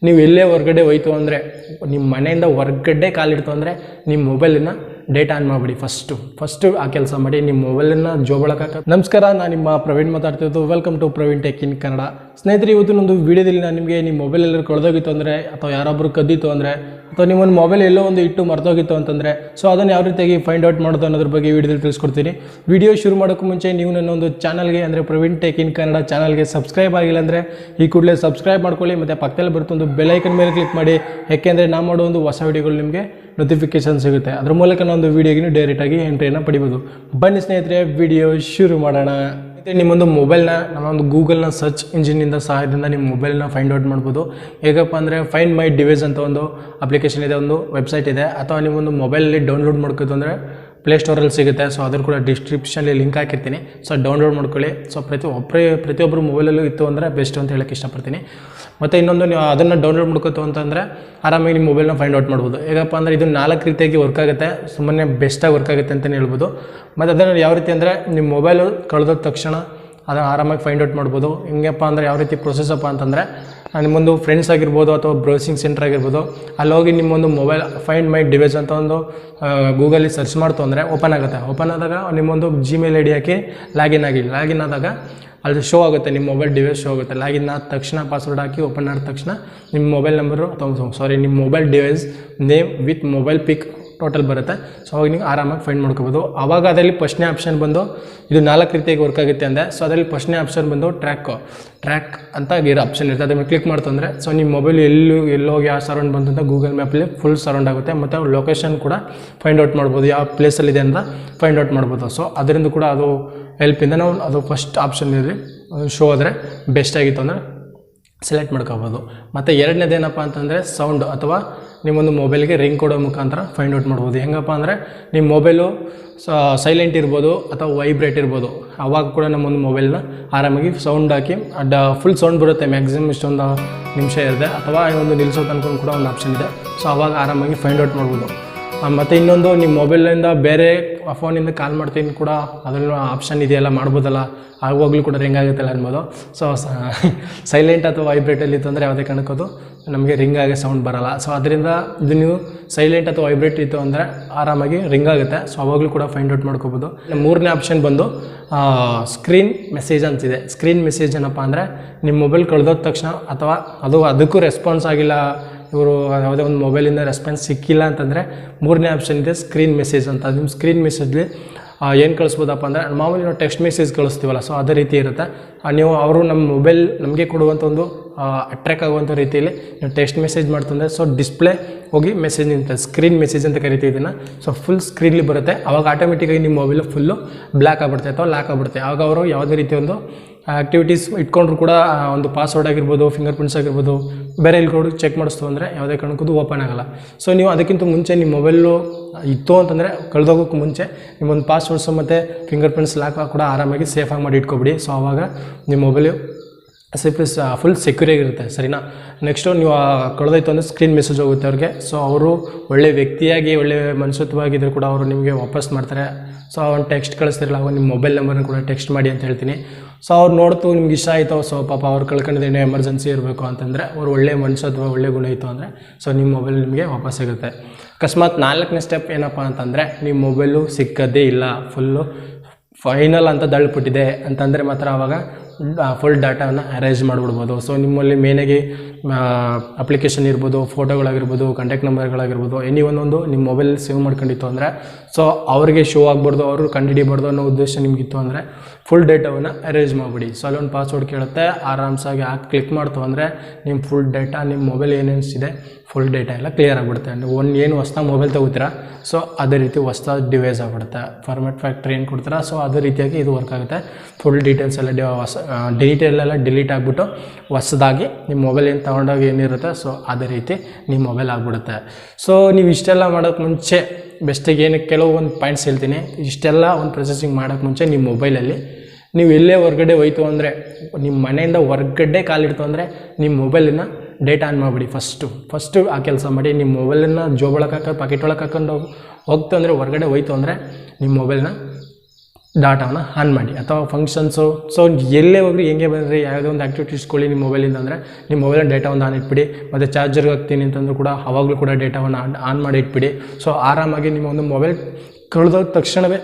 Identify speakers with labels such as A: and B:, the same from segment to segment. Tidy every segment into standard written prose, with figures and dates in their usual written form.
A: ನೀವು ಎಲ್ಲೇ ಹೊರಗಡೆ ಹೋಯ್ತು ಅಂದರೆ, ನಿಮ್ಮ ಮನೆಯಿಂದ ಹೊರಗಡೆ ಕಾಲಿಡ್ತು ಅಂದರೆ ನಿಮ್ಮ ಮೊಬೈಲನ್ನು ಡೇಟಾ ಆನ್ ಮಾಡಿಬಿಡಿ. ಫಸ್ಟು ಆ ಕೆಲಸ ಮಾಡಿ, ನಿಮ್ಮ ಮೊಬೈಲನ್ನು ಜೋಬಳಕ್ಕೆ. ನಮಸ್ಕಾರ, ನಾನು ನಿಮ್ಮ ಪ್ರವೀಣ್ ಮಾತಾಡ್ತಿದ್ದು. Welcome to Praveen tech in Kannada. ಸ್ನೇಹಿತರೆ, ಇವತ್ತು ಒಂದು ವೀಡಿಯೋದಲ್ಲಿ ನಾನು ನಿಮಗೆ ನಿಮ್ಮ ಮೊಬೈಲ್ ಎಲ್ಲರೂ ಕಳೆದೋಗಿತ್ತು ಅಂದರೆ, ಅಥವಾ ಯಾರೊಬ್ಬರು ಕದ್ದಿತ್ತು ಅಂದರೆ, ಅಥವಾ ನಿಮ್ಮೊಂದು ಮೊಬೈಲ್ ಎಲ್ಲೋ ಒಂದು ಇಟ್ಟು ಮರ್ತೋಗಿತ್ತು ಅಂತಂದರೆ, ಸೊ ಅದನ್ನು ಯಾವ ರೀತಿಯಾಗಿ ಫೈಂಡ್ ಔಟ್ ಮಾಡೋದು ಅನ್ನೋದ್ರ ಬಗ್ಗೆ ವಿಡಿಯೋದಲ್ಲಿ ತಿಳಿಸ್ಕೊಡ್ತೀನಿ. ವಿಡಿಯೋ ಶುರು ಮಾಡೋಕ್ಕೂ ಮುಂಚೆ ನೀವು ನನ್ನೊಂದು ಚಾನಲ್ಗೆ ಅಂದರೆ ಪ್ರವೀಣ್ ಟೆಕ್ ಇನ್ ಕನ್ನಡ ಚಾನಲ್ಗೆ ಸಬ್ಸ್ಕ್ರೈಬ್ ಆಗಿಲ್ಲ ಅಂದರೆ ಈ ಕೂಡಲೇ ಸಬ್ಸ್ಕ್ರೈಬ್ ಮಾಡ್ಕೊಳ್ಳಿ. ಮತ್ತು ಪಕ್ಕದಲ್ಲಿ ಬರ್ತೊಂದು ಬೆಲ್ ಐಕನ್ ಮೇಲೆ ಕ್ಲಿಕ್ ಮಾಡಿ. ಯಾಕೆಂದರೆ ನಾವು ಮಾಡೋ ಒಂದು ಹೊಸ ವಿಡಿಯೋಗಳು ನಿಮಗೆ ನೋಟಿಫಿಕೇಶನ್ ಸಿಗುತ್ತೆ. ಅದ್ರ ಮೂಲಕ ನಾವೊಂದು ವೀಡಿಯೋಗೆ ಡೈರೆಕ್ಟಾಗಿ ಎಂಟ್ರಿಯನ್ನು ಪಡಿಬೋದು. ಬನ್ನಿ ಸ್ನೇಹಿತರೆ, ವಿಡಿಯೋ ಶುರು ಮಾಡೋಣ. ನಿಮ್ಮೊಂದು ಮೊಬೈಲ್ನ ನಾವೊಂದು ಗೂಗಲ್ನ ಸರ್ಚ್ ಇಂಜಿನಿಂದ ಸಹಾಯದಿಂದ ನಿಮ್ಮ ಮೊಬೈಲ್ನ ಫೈಂಡ್ ಔಟ್ ಮಾಡ್ಬೋದು. ಹೇಗಪ್ಪ ಅಂದರೆ, ಫೈಂಡ್ ಮೈ ಡಿವೈಸ್ ಅಂತ ಒಂದು ಅಪ್ಲಿಕೇಶನ್ ಇದೆ, ಒಂದು ವೆಬ್ಸೈಟ್ ಇದೆ. ಅಥವಾ ನೀವೊಂದು ಮೊಬೈಲಲ್ಲಿ ಡೌನ್ಲೋಡ್ ಮಾಡ್ಕೋದು ಅಂದರೆ ಪ್ಲೇಸ್ಟೋರಲ್ಲಿ ಸಿಗುತ್ತೆ. ಸೊ ಅದ್ರ ಕೂಡ ಡಿಸ್ಕ್ರಿಪ್ಷನಲ್ಲಿ ಲಿಂಕ್ ಹಾಕಿರ್ತೀನಿ. ಸೊ ಡೌನ್ಲೋಡ್ ಮಾಡ್ಕೊಳ್ಳಿ. ಸೊ ಪ್ರತಿಯೊಬ್ಬರು ಮೊಬೈಲಲ್ಲೂ ಇತ್ತು ಅಂದರೆ ಬೆಸ್ಟ್ ಅಂತ ಹೇಳೋಕ್ಕೆ ಇಷ್ಟಪಡ್ತೀನಿ. ಮತ್ತು ಇನ್ನೊಂದು, ನೀವು ಅದನ್ನು ಡೌನ್ಲೋಡ್ ಮಾಡ್ಕೋತು ಅಂತಂದರೆ ಆರಾಮಾಗಿ ನಿಮ್ಮ ಮೊಬೈಲ್ನ ಫೈಂಡ್ ಔಟ್ ಮಾಡ್ಬೋದು. ಹೇಗಪ್ಪ ಅಂದರೆ, ಇದು 4 ರೀತಿಯಾಗಿ ವರ್ಕ್ ಆಗುತ್ತೆ. ಸುಮ್ಮನೆ ಬೆಸ್ಟಾಗಿ ವರ್ಕ್ ಆಗುತ್ತೆ ಅಂತಲೇ ಹೇಳ್ಬೋದು. ಮತ್ತು ಅದನ್ನು ಯಾವ ರೀತಿ ಅಂದರೆ, ನಿಮ್ಮ ಮೊಬೈಲು ಕಳೆದ ತಕ್ಷಣ ಅದನ್ನು ಆರಾಮಾಗಿ ಫೈಂಡ್ ಔಟ್ ಮಾಡ್ಬೋದು. ಹಿಂಗಪ್ಪ ಅಂದರೆ ಯಾವ ರೀತಿ ಪ್ರೊಸೆಸಪ್ಪ ಅಂತಂದರೆ, ನಿಮ್ಮೊಂದು ಫ್ರೆಂಡ್ಸ್ ಆಗಿರ್ಬೋದು ಅಥವಾ ಬ್ರೌಸಿಂಗ್ ಸೆಂಟರ್ ಆಗಿರ್ಬೋದು, ಅಲ್ಲಿ ಹೋಗಿ ನಿಮ್ಮೊಂದು ಮೊಬೈಲ್ ಫೈಂಡ್ ಮೈ ಡಿವೈಸ್ ಅಂತ ಒಂದು ಗೂಗಲಲ್ಲಿ ಸರ್ಚ್ ಮಾಡ್ತು ಅಂದರೆ ಓಪನ್ ಆಗುತ್ತೆ. ಓಪನ್ ಆದಾಗ ನಿಮ್ಮೊಂದು Gmail ID ಹಾಕಿ ಲಾಗಿನ್ ಆದಾಗ ಅಲ್ಲಿ ಶೋ ಆಗುತ್ತೆ, ನಿಮ್ಮ ಮೊಬೈಲ್ ಡಿವೈಸ್ ಶೋ ಆಗುತ್ತೆ. ಲಾಗಿನ್ ಆದ ತಕ್ಷಣ ಪಾಸ್ವರ್ಡ್ ಹಾಕಿ ಓಪನ್ ಆದ ತಕ್ಷಣ ನಿಮ್ಮ ಮೊಬೈಲ್ ನಂಬರು ಅಥವಾ ನಿಮ್ಮ mobile device name with mobile pick total ಬರುತ್ತೆ. ಸೊ ಅವಾಗ ನೀವು ಆರಾಮಾಗಿ ಫೈಂಡ್ ಮಾಡ್ಕೋಬೋದು. ಆವಾಗ ಅದರಲ್ಲಿ ಫಸ್ಟ್ನೇ ಆಪ್ಷನ್ ಬಂದು, ಇದು 4 ರೀತಿಯಾಗಿ ವರ್ಕ್ ಆಗುತ್ತೆ ಅಂದೆ. ಸೊ ಅದರಲ್ಲಿ ಫಸ್ಟ್ನೇ ಆಪ್ಷನ್ ಬಂದು ಟ್ರ್ಯಾಕ್ ಅಂತ ಇರೋ ಆಪ್ಷನ್ ಇರುತ್ತೆ. ಅದನ್ನು ಕ್ಲಿಕ್ ಮಾಡ್ತಂದರೆ ಸೊ ನಿಮ್ಮ ಮೊಬೈಲ್ ಎಲ್ಲೋಗಿ ಯಾವ ಸರೌಂಡ್ ಬಂತು ಅಂತ ಗೂಗಲ್ ಮ್ಯಾಪಲ್ಲಿ ಫುಲ್ ಸರೌಂಡ್ ಆಗುತ್ತೆ. ಮತ್ತು ಲೊಕೇಶನ್ ಕೂಡ ಫೈಂಡ್ ಔಟ್ ಮಾಡ್ಬೋದು, ಯಾವ ಪ್ಲೇಸಲ್ಲಿದೆ ಅಂತ ಫೈಂಡ್ ಔಟ್ ಮಾಡ್ಬೋದು. ಸೊ ಅದರಿಂದ ಕೂಡ ಅದು ಹೆಲ್ಪಿಂದ ನಾವು ಅದು ಫಸ್ಟ್ ಆಪ್ಷನಲ್ಲಿ ಶೋ ಆದರೆ ಬೆಸ್ಟ್ ಆಗಿತ್ತು ಅಂದರೆ ಸೆಲೆಕ್ಟ್ ಮಾಡ್ಕೋಬೋದು. ಮತ್ತು ಎರಡನೇದೇನಪ್ಪ ಅಂತಂದರೆ ಸೌಂಡ್, ಅಥವಾ ನಿಮ್ಮೊಂದು ಮೊಬೈಲ್ಗೆ ರಿಂಗ್ ಕೊಡೋ ಮುಖಾಂತರ ಫೈಂಡ್ ಔಟ್ ಮಾಡ್ಬೋದು. ಹೆಂಗಪ್ಪ ಅಂದರೆ, ನಿಮ್ಮ ಮೊಬೈಲು ಸೈಲೆಂಟ್ ಇರ್ಬೋದು ಅಥವಾ ವೈಬ್ರೇಟ್ ಇರ್ಬೋದು. ಆವಾಗ ಕೂಡ ನಮ್ಮೊಂದು ಮೊಬೈಲ್ನ ಆರಾಮಾಗಿ ಸೌಂಡ್ ಹಾಕಿ ಫುಲ್ ಸೌಂಡ್ ಬರುತ್ತೆ. ಮ್ಯಾಕ್ಸಿಮಮ್ ಇಷ್ಟೊಂದು ನಿಮಿಷ ಇರುತ್ತೆ. ಅಥವಾ ಒಂದು ನಿಲ್ಲಿಸೋ ತನಕ ಕೂಡ ಒಂದು ಆಪ್ಷನ್ ಇದೆ. ಸೊ ಆವಾಗ ಆರಾಮಾಗಿ ಫೈಂಡ್ ಔಟ್ ಮಾಡ್ಬೋದು. ಮತ್ತು ಇನ್ನೊಂದು, ನಿಮ್ಮ ಮೊಬೈಲಿಂದ ಬೇರೆ ಫೋನಿಂದ ಕಾಲ್ ಮಾಡ್ತೀನಿ ಕೂಡ ಅದರಲ್ಲೂ ಆಪ್ಷನ್ ಇದೆಯಲ್ಲ, ಮಾಡ್ಬೋದಲ್ಲ, ಆವಾಗಲೂ ಕೂಡ ರಿಂಗ್ ಆಗುತ್ತಲ್ಲ ಅನ್ಬೋದು. ಸೊ ಸೈಲೆಂಟ್ ಅಥವಾ ವೈಬ್ರೇಟಲ್ಲಿ ಇತ್ತು ಅಂದರೆ ಯಾವುದೇ ಕಾರಣಕ್ಕದು ನಮಗೆ ರಿಂಗ್ ಆಗಿ ಸೌಂಡ್ ಬರೋಲ್ಲ. ಸೊ ಅದರಿಂದ ಇದು ನೀವು ಸೈಲೆಂಟ್ ಅಥವಾ ವೈಬ್ರೇಟ್ ಇತ್ತು ಅಂದರೆ ಆರಾಮಾಗಿ ರಿಂಗ್ ಆಗುತ್ತೆ. ಸೊ ಅವಾಗಲೂ ಕೂಡ ಫೈಂಡ್ ಔಟ್ ಮಾಡ್ಕೋಬೋದು. ಮೂರನೇ ಆಪ್ಷನ್ ಬಂದು ಸ್ಕ್ರೀನ್ ಮೆಸೇಜ್ ಅಂತಿದೆ. ಸ್ಕ್ರೀನ್ ಮೆಸೇಜ್ ಏನಪ್ಪ ಅಂದರೆ, ನಿಮ್ಮ ಮೊಬೈಲ್ ಕಳೆದೋದ ತಕ್ಷಣ ಅಥವಾ ಅದಕ್ಕೂ ರೆಸ್ಪಾನ್ಸ್ ಆಗಿಲ್ಲ, ಇವರು ಯಾವುದೇ ಒಂದು ಮೊಬೈಲಿಂದ ರೆಸ್ಪಾನ್ಸ್ ಸಿಕ್ಕಿಲ್ಲ ಅಂತಂದರೆ ಮೂರನೇ ಆಪ್ಷನ್ ಇದೆ ಸ್ಕ್ರೀನ್ ಮೆಸೇಜ್ ಅಂತ. ನಿಮ್ಮ ಸ್ಕ್ರೀನ್ ಮೆಸೇಜ್ಲಿ ಏನು ಕಳಿಸ್ಬೋದಪ್ಪ ಅಂದರೆ, ಮಾಮೂಲಿ ನಾವು ಟೆಕ್ಸ್ಟ್ ಮೆಸೇಜ್ ಕಳಿಸ್ತೀವಲ್ಲ, ಸೊ ಅದೇ ರೀತಿ ಇರುತ್ತೆ. ನೀವು ಅವರು ನಮ್ಮ ಮೊಬೈಲ್ ನಮಗೆ ಕೊಡುವಂಥ ಒಂದು ಅಟ್ರ್ಯಾಕ್ಟ್ ಆಗುವಂಥ ರೀತಿಯಲ್ಲಿ ನೀವು ಟೆಕ್ಸ್ಟ್ ಮೆಸೇಜ್ ಮಾಡ್ತಂದರೆ ಸೊ ಡಿಸ್ಪ್ಲೇ ಹೋಗಿ ಮೆಸೇಜ್ ನಿಂತ ಸ್ಕ್ರೀನ್ ಮೆಸೇಜ್ ಅಂತ ಕರಿತೀವಿ ಇದನ್ನು. ಸೊ ಫುಲ್ ಸ್ಕ್ರೀನ್ಲಿ ಬರುತ್ತೆ. ಆವಾಗ ಆಟೋಮೆಟಿಕಾಗಿ ನಿಮ್ಮ ಮೊಬೈಲ್ ಫುಲ್ಲು ಬ್ಲ್ಯಾಕ್ ಆಗಿಬಿಡುತ್ತೆ ಅಥವಾ ಲಾಕ್ ಆಗಿಬಿಡುತ್ತೆ. ಆವಾಗ ಅವರು ಯಾವುದೇ ರೀತಿ ಒಂದು ಆ್ಯಕ್ಟಿವಿಟೀಸ್ ಇಟ್ಕೊಂಡ್ರು ಕೂಡ ಒಂದು ಪಾಸ್ವರ್ಡ್ ಆಗಿರ್ಬೋದು, ಫಿಂಗರ್ ಪ್ರಿಂಟ್ಸ್ ಆಗಿರ್ಬೋದು, ಬೇರೆ ಇಲ್ಲಿ ಕೂಡ ಚೆಕ್ ಮಾಡಿಸ್ತು ಅಂದರೆ ಯಾವುದೇ ಕಾರಣಕ್ಕೂ ಓಪನ್ ಆಗೋಲ್ಲ. ಸೊ ನೀವು ಅದಕ್ಕಿಂತ ಮುಂಚೆ ನಿಮ್ಮ ಮೊಬೈಲು ಇತ್ತು ಅಂತಂದರೆ ಕಳೆದೋಗೋಕ್ಕೂ ಮುಂಚೆ ನಿಮ್ಮೊಂದು ಪಾಸ್ವರ್ಡ್ಸು ಮತ್ತು ಫಿಂಗರ್ ಪ್ರಿಂಟ್ಸ್ ಲಾಕ್ ಕೂಡ ಆರಾಮಾಗಿ ಸೇಫಾಗಿ ಮಾಡಿ ಇಟ್ಕೊಬಿಡಿ. ಸೊ ಆವಾಗ ನಿಮ್ಮ ಮೊಬೈಲು ಫುಲ್ ಸೆಕ್ಯೂರ್ ಆಗಿರುತ್ತೆ, ಸರಿನಾ. ನೆಕ್ಸ್ಟು ನೀವು ಕಳೆದೋಯ್ತು ಅಂದರೆ ಸ್ಕ್ರೀನ್ ಮೆಸೇಜ್ ಹೋಗುತ್ತೆ ಅವ್ರಿಗೆ. ಸೊ ಅವರು ಒಳ್ಳೆ ವ್ಯಕ್ತಿಯಾಗಿ ಒಳ್ಳೆ ಮನುಷ್ಯತ್ವವಾಗಿದ್ದರೂ ಕೂಡ ಅವರು ನಿಮಗೆ ವಾಪಸ್ ಮಾಡ್ತಾರೆ. ಸೊ ಅವ್ನು ಟೆಕ್ಸ್ಟ್ ಕಳಿಸ್ತಿರಲ್ಲ, ಅವಾಗ ನಿಮ್ಮ ಮೊಬೈಲ್ ನಂಬರ್ನ ಕೂಡ ಟೆಕ್ಸ್ಟ್ ಮಾಡಿ ಅಂತ ಹೇಳ್ತೀನಿ. ಸೊ ಅವ್ರು ನೋಡ್ತು ನಿಮ್ಗೆ ಇಷ್ಟ ಆಯಿತು, ಸೊ ಪಾಪ ಅವ್ರು ಕಳ್ಕೊಂಡಿದ್ದೇನೆ, ಎಮರ್ಜೆನ್ಸಿ ಇರಬೇಕು ಅಂತಂದರೆ, ಅವ್ರು ಒಳ್ಳೆ ಮನುಷ್ಯತ್ವ ಒಳ್ಳೆ ಗುಣ ಇತ್ತು ಅಂದರೆ ಸೊ ನಿಮ್ಮ ಮೊಬೈಲ್ ನಿಮಗೆ ವಾಪಸ್ ಸಿಗುತ್ತೆ. ಅಕಸ್ಮಾತ್ 4ನೇ ಸ್ಟೆಪ್ ಏನಪ್ಪ ಅಂತಂದರೆ, ನಿಮ್ಮ ಮೊಬೈಲು ಸಿಕ್ಕದೇ ಇಲ್ಲ, ಫುಲ್ಲು ಫೈನಲ್ ಅಂತ ದಳ್ಬಿಟ್ಟಿದೆ ಅಂತಂದರೆ ಮಾತ್ರ ಆವಾಗ ಫುಲ್ ಡಾಟಾವನ್ನು ಅರೇಂಜ್ ಮಾಡಿಬಿಡ್ಬೋದು. ಸೊ ನಿಮ್ಮಲ್ಲಿ ಮೇನಾಗಿ ಅಪ್ಲಿಕೇಶನ್ ಇರ್ಬೋದು, ಫೋಟೋಗಳಾಗಿರ್ಬೋದು, ಕಾಂಟ್ಯಾಕ್ಟ್ ನಂಬರ್ಗಳಾಗಿರ್ಬೋದು, ಎನಿ ಒಂದೊಂದು ನಿಮ್ಮ ಮೊಬೈಲ್ ಸೇವ್ ಮಾಡ್ಕೊಂಡಿತ್ತು ಅಂದರೆ ಸೊ ಅವ್ರಿಗೆ ಶೋ ಆಗ್ಬಾರ್ದು, ಅವರು ಕಂಡುಹಿಡಿಬಾರ್ದು ಅನ್ನೋ ಉದ್ದೇಶ ನಿಮಗಿತ್ತು ಅಂದರೆ ಫುಲ್ ಡೇಟಾವನ್ನು ಅರೇಂಜ್ ಮಾಡಿಬಿಡಿ. ಸೊ ಅಲ್ಲೊಂದು ಪಾಸ್ವರ್ಡ್ ಕೇಳುತ್ತೆ, ಆರಾಮ್ಸಾಗಿ ಹಾಕಿ ಕ್ಲಿಕ್ ಮಾಡ್ತು ಅಂದರೆ ನಿಮ್ಮ ಫುಲ್ ಡೇಟಾ, ನಿಮ್ಮ ಮೊಬೈಲ್ ಏನೇನಿದೆ ಫುಲ್ ಡೇಟಾ ಎಲ್ಲ ಕ್ಲಿಯರ್ ಆಗಿಬಿಡುತ್ತೆ. ಏನು ಹೊಸ್ದಾಗಿ ಮೊಬೈಲ್ ತೊಗೋತೀರಾ ಸೊ ಅದೇ ರೀತಿ ಹೊಸ್ದಾಗಿ ಡಿವೈಸ್ ಆಗಿಬಿಡುತ್ತೆ. ಫಾರ್ಮ್ಯಾಟ್ ಫ್ಯಾಕ್ಟ್ರಿ ಏನು ಕೊಡ್ತೀರಾ ಸೊ ಅದೇ ರೀತಿಯಾಗಿ ಇದು ವರ್ಕ್ ಆಗುತ್ತೆ. ಫುಲ್ ಡೀಟೇಲ್ಸ್ ಎಲ್ಲ ಡೀಟೇಲೆಲ್ಲ ಡಿಲೀಟ್ ಆಗಿಬಿಟ್ಟು ಹೊಸದಾಗಿ ನಿಮ್ಮ ಮೊಬೈಲ್ ಏನು ತೊಗೊಂಡಾಗ ಏನಿರುತ್ತೆ ಸೊ ಅದೇ ರೀತಿ ನಿಮ್ಮ ಮೊಬೈಲ್ ಆಗಿಬಿಡುತ್ತೆ. ಸೊ ನೀವು ಇಷ್ಟೆಲ್ಲ ಮಾಡೋಕ್ಕೆ ಮುಂಚೆ ಬೆಸ್ಟಿಗೆ ಏನಕ್ಕೆ ಕೆಲವೊಂದು ಪಾಯಿಂಟ್ಸ್ ಹೇಳ್ತೀನಿ. ಇಷ್ಟೆಲ್ಲ ಒಂದು ಪ್ರೊಸೆಸಿಂಗ್ ಮಾಡೋಕ್ಕೆ ಮುಂಚೆ ನಿಮ್ಮ ಮೊಬೈಲಲ್ಲಿ ನೀವು ಎಲ್ಲೇ ಹೊರಗಡೆ ಹೋಯ್ತು ಅಂದರೆ, ನಿಮ್ಮ ಮನೆಯಿಂದ ಹೊರಗಡೆ ಕಾಲಿಡ್ತು ಅಂದರೆ ನಿಮ್ಮ ಮೊಬೈಲನ್ನು ಡೇಟಾ ಆನ್ ಮಾಡಿಬಿಡಿ. ಫಸ್ಟು ಆ ಕೆಲಸ ಮಾಡಿ. ನಿಮ್ಮ ಮೊಬೈಲನ್ನು ಜೋಬೊಳಗೆ ಹಾಕಿ ಪಾಕೆಟ್ ಒಳಗೆ ಹಾಕೊಂಡು ಹೋಗ್ತು ಅಂದರೆ, ಹೊರಗಡೆ ಹೋಯ್ತು ಅಂದರೆ ನಿಮ್ಮ ಮೊಬೈಲ್ನ ಡಾಟಾವನ್ನು ಆನ್ ಮಾಡಿ ಅಥವಾ ಫಂಕ್ಷನ್ಸು. ಸೊ ಎಲ್ಲೇ ಹೋಗ್ರಿ ಹೆಂಗೆ ಬಂದರೆ ಯಾವುದೋ ಒಂದು ಆ್ಯಕ್ಟಿವಿಟೀಸ್ಕೊಳ್ಳಿ ನಿಮ್ಮ ಮೊಬೈಲಿಂದ ಅಂದರೆ ನಿಮ್ಮ ಮೊಬೈಲಿನ ಡೇಟಾವನ್ನು ಆನ್ ಇಟ್ಬಿಡಿ. ಮತ್ತು ಚಾರ್ಜರ್ಗೆ ಹಾಕ್ತೀನಿ ಅಂತಂದ್ರೂ ಕೂಡ ಅವಾಗಲೂ ಕೂಡ ಡೇಟಾವನ್ನು ಆನ್ ಮಾಡಿ ಇಟ್ಬಿಡಿ. ಸೊ ಆರಾಮಾಗಿ ನಿಮ್ಮ ಒಂದು ಮೊಬೈಲ್ ಕಳೆದೋದ ತಕ್ಷಣವೇ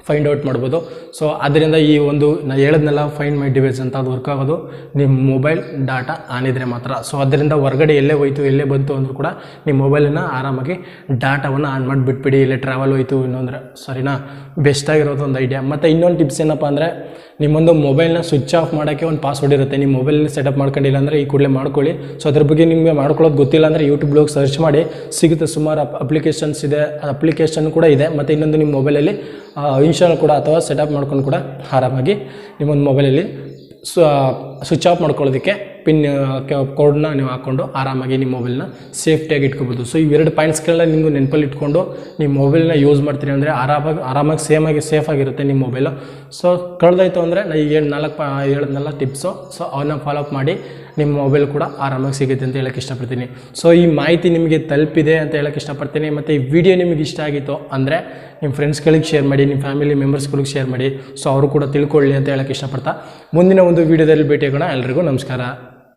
A: ಫೈಂಡ್ ಔಟ್ ಮಾಡ್ಬೋದು. ಸೊ ಅದರಿಂದ ಈ ಒಂದು ನಾನು ಹೇಳಿದ್ನೆಲ್ಲ ಫೈಂಡ್ ಮೈ ಡಿವೈಸ್ ಅಂತ ಅದು ವರ್ಕ್ ಆಗೋದು ನಿಮ್ಮ ಮೊಬೈಲ್ ಡಾಟಾ ಆನ್ ಇದ್ದರೆ ಮಾತ್ರ. ಸೊ ಅದರಿಂದ ಹೊರಗಡೆ ಎಲ್ಲೇ ಹೋಯ್ತು ಎಲ್ಲೇ ಬಂತು ಅಂದರೂ ಕೂಡ ನಿಮ್ಮ ಮೊಬೈಲನ್ನು ಆರಾಮಾಗಿ ಡಾಟಾವನ್ನು ಆನ್ ಮಾಡಿ ಬಿಟ್ಬಿಡಿ. ಇಲ್ಲೇ ಟ್ರಾವೆಲ್ ಹೋಯ್ತು ಇನ್ನೊಂದರೆ ಸರಿನಾ, ಬೆಸ್ಟಾಗಿರೋದು ಒಂದು ಐಡಿಯಾ. ಮತ್ತು ಇನ್ನೊಂದು ಟಿಪ್ಸ್ ಏನಪ್ಪ ಅಂದರೆ ನಿಮ್ಮೊಂದು ಮೊಬೈಲ್ನ ಸ್ವಿಚ್ ಆಫ್ ಮಾಡೋಕ್ಕೆ ಒಂದು ಪಾಸ್ವರ್ಡ್ ಇರುತ್ತೆ. ನಿಮ್ಮ ಮೊಬೈಲಲ್ಲಿ ಸೆಟಪ್ ಮಾಡ್ಕೊಂಡಿಲ್ಲ ಅಂದರೆ ಈ ಕೂಡಲೇ ಮಾಡ್ಕೊಳ್ಳಿ. ಸೊ ಅದ್ರ ಬಗ್ಗೆ ನಿಮಗೆ ಮಾಡ್ಕೊಳ್ಳೋದು ಗೊತ್ತಿಲ್ಲ ಅಂದರೆ ಯೂಟ್ಯೂಬ್ಗೆ ಹೋಗಿ ಸರ್ಚ್ ಮಾಡಿ ಸಿಗುತ್ತೆ. ಸುಮಾರು ಅಪ್ಲಿಕೇಶನ್ಸ್ ಇದೆ, ಅಪ್ಲಿಕೇಶನ್ ಕೂಡ ಇದೆ. ಮತ್ತು ಇನ್ನೊಂದು ನಿಮ್ಮ ಮೊಬೈಲಲ್ಲಿ ಇನ್ಸ್ಟಾಲ್ ಕೂಡ ಅಥವಾ ಸೆಟಪ್ ಮಾಡ್ಕೊಂಡು ಕೂಡ ಆರಾಮಾಗಿ ನಿಮ್ಮೊಂದು ಮೊಬೈಲಲ್ಲಿ ಸ್ವಿಚ್ ಆಫ್ ಮಾಡ್ಕೊಳ್ಳೋದಕ್ಕೆ ಪಿನ್ ಕೋಡ್ನ ನೀವು ಹಾಕ್ಕೊಂಡು ಆರಾಮಾಗಿ ನಿಮ್ಮ ಮೊಬೈಲ್ನ ಸೇಫ್ಟಿಯಾಗಿ ಇಟ್ಕೋಬೋದು. ಸೊ ಇವೆರಡು ಪಾಯಿಂಟ್ಸ್ಗಳನ್ನ ನೀವು ನೆನಪಲ್ಲಿ ಇಟ್ಕೊಂಡು ನಿಮ್ಮ ಮೊಬೈಲ್ನ ಯೂಸ್ ಮಾಡ್ತೀರಿ ಅಂದರೆ ಆರಾಮಾಗಿ ಸೇಫಾಗಿರುತ್ತೆ ನಿಮ್ಮ ಮೊಬೈಲು. ಸೊ ಕಳೆದಾಯಿತು ಅಂದರೆ ನಾನು ಈಗ ಹೇಳಿದ್ನೆಲ್ಲ ಟಿಪ್ಸು. ಸೊ ಅವನ್ನ ಫಾಲೋ ಅಪ್ ಮಾಡಿ ನಿಮ್ಮ ಮೊಬೈಲ್ ಕೂಡ ಆರಾಮಾಗಿ ಸಿಗುತ್ತೆ ಅಂತ ಹೇಳೋಕ್ಕೆ ಇಷ್ಟಪಡ್ತೀನಿ. ಸೊ ಈ ಮಾಹಿತಿ ನಿಮಗೆ ತಲುಪಿದೆ ಅಂತ ಹೇಳೋಕ್ಕೆ ಇಷ್ಟಪಡ್ತೀನಿ. ಮತ್ತು ಈ ವಿಡಿಯೋ ನಿಮಗೆ ಇಷ್ಟ ಆಗಿತ್ತು ಅಂದರೆ ನಿಮ್ಮ ಫ್ರೆಂಡ್ಸ್ಗಳಿಗೆ ಶೇರ್ ಮಾಡಿ, ನಿಮ್ಮ ಫ್ಯಾಮಿಲಿ ಮೆಂಬರ್ಸ್ಗಳಿಗೆ ಶೇರ್ ಮಾಡಿ. ಸೊ ಅವರು ಕೂಡ ತಿಳ್ಕೊಳ್ಳಿ ಅಂತ ಹೇಳೋಕ್ಕೆ ಇಷ್ಟಪಡ್ತಾ ಮುಂದಿನ ಒಂದು ವೀಡಿಯೋದಲ್ಲಿ ಭೇಟಿಯಾಗೋಣ. ಎಲ್ರಿಗೂ ನಮಸ್ಕಾರ.